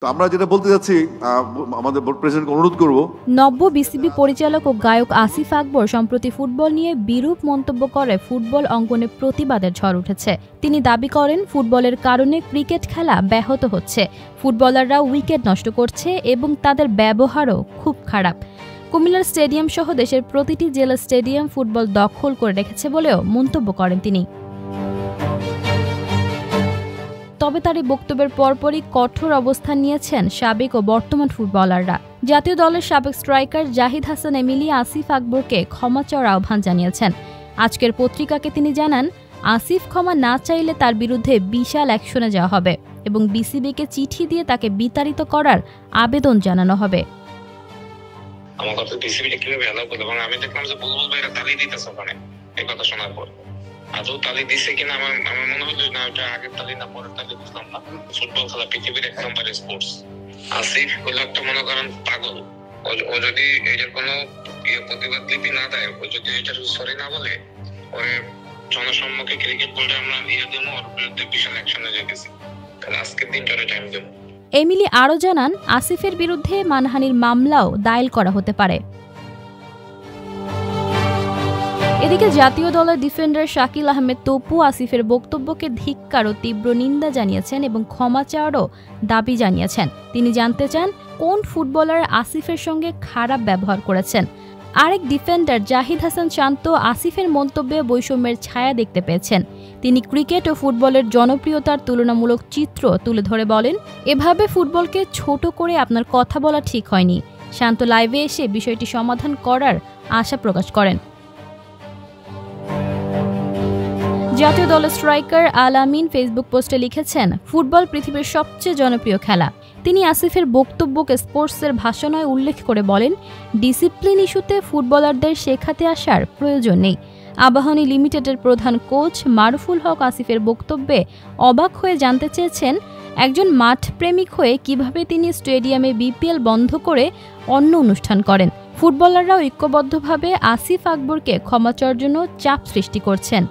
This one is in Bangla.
তো আমরা যেটা বলতে যাচ্ছি আমাদের বোর্ড প্রেসিডেন্টকে অনুরোধ করব। নব্য বিসিবি পরিচালক ও গায়ক আসিফ আকবর সম্প্রতি ফুটবল নিয়ে বিরূপ মন্তব্য করে ফুটবল অঙ্গনে প্রতিবাদের ঝড় উঠেছে। তিনি দাবি করেন ফুটবলের কারণে ক্রিকেট খেলা ব্যাহত হচ্ছে, ফুটবলাররা উইকেট নষ্ট করছে এবং তাদের ব্যবহারও খুব খারাপ। কুমিল্লার স্টেডিয়াম সহ দেশের প্রতিটি জেলা স্টেডিয়াম ফুটবল দখল করে রেখেছে বলেও মন্তব্য করেন তিনি। তবে তার এই বক্তব্যের পরপরই কঠোর অবস্থান নিয়েছেন সাবেক ও বর্তমান ফুটবলাররা। জাতীয় দলের সাবেক স্ট্রাইকার জাহিদ হাসান এমিলি আসিফ আকবরকে ক্ষমা চাওয়ার আহ্বান জানিয়েছেন। আজকের পত্রিকাকে তিনি জানান, আসিফ ক্ষমা না চাইলে তার বিরুদ্ধে বিশাল অ্যাকশনে যাওয়া হবে এবং বিসিবিকে চিঠি দিয়ে তাকে বিতাড়িত করার আবেদন জানানো হবে। আমার কথা বিসিবিটা কিভাবে অ্যালাউ করলো, এবং আমি দেখলাম যে বুলবুল ভাইরা তালি দিতেছে ওখানে এই কথা শোনার পর। আদৌ তালি দিছে কিনা আমার মনে হলো না, ওটা আগের তালি না পরের তালি বুঝলাম না। ফুটবল খেলা পৃথিবীর এক নম্বরের স্পোর্টস। আসিফ হলো একটা মনে করেন পাগল। ও যদি এটার কোনো প্রতিবাদ লিপি না দেয়, ও যদি এটার সরি না বলে, ওর জনসম্মুখে ক্রিকেট বোর্ডে আমরা দেবো, ওর বিরুদ্ধে বিশাল অ্যাকশনে যেতেছি। তাহলে আজকের দিনটারে টাইম দেবো। এমিলি আরও জানান, আসিফের বিরুদ্ধে মানহানির মামলাও দায়ের করা হতে পারে। এদিকে জাতীয় দলের ডিফেন্ডার শাকিল আহমেদ তপু আসিফের বক্তব্যকে ধিক্কার ও তীব্র নিন্দা জানিয়েছেন এবং ক্ষমা চাওয়ারও দাবি জানিয়েছেন। তিনি জানতে চান কোন ফুটবলার আসিফের সঙ্গে খারাপ ব্যবহার করেছেন। আরেক ডিফেন্ডার জাহিদ হাসান শান্ত আসিফের মন্তব্যে বৈষম্যের ছায়া দেখতে পেয়েছেন। তিনি ক্রিকেট ও ফুটবলের জনপ্রিয়তার তুলনামূলক চিত্র তুলে ধরে বলেন, এভাবে ফুটবলকে ছোট করে আপনার কথা বলা ঠিক হয়নি। শান্ত লাইভে এসে বিষয়টি সমাধান করার আশা প্রকাশ করেন। জাতীয় দলের স্ট্রাইকার আল আমিন ফেসবুক পোস্টে লিখেছেন, ফুটবল পৃথিবীর সবচেয়ে জনপ্রিয় খেলা। তিনি আসিফের বক্তব্যকে স্পোর্টসের ভাষণায় উল্লেখ করে বলেন, ডিসিপ্লিন ইস্যুতে ফুটবলারদের শেখাতে আসার প্রয়োজন নেই। আবাহনী লিমিটেডের প্রধান কোচ মারুফুল হক আসিফের বক্তব্যে অবাক হয়ে জানতে চেয়েছেন, একজন মাঠপ্রেমিক হয়ে কিভাবে তিনি স্টেডিয়ামে বিপিএল বন্ধ করে অন্য অনুষ্ঠান করেন। ফুটবলাররা ঐক্যবদ্ধভাবে আসিফ আকবরকে ক্ষমা চাওয়ার জন্য চাপ সৃষ্টি করছেন।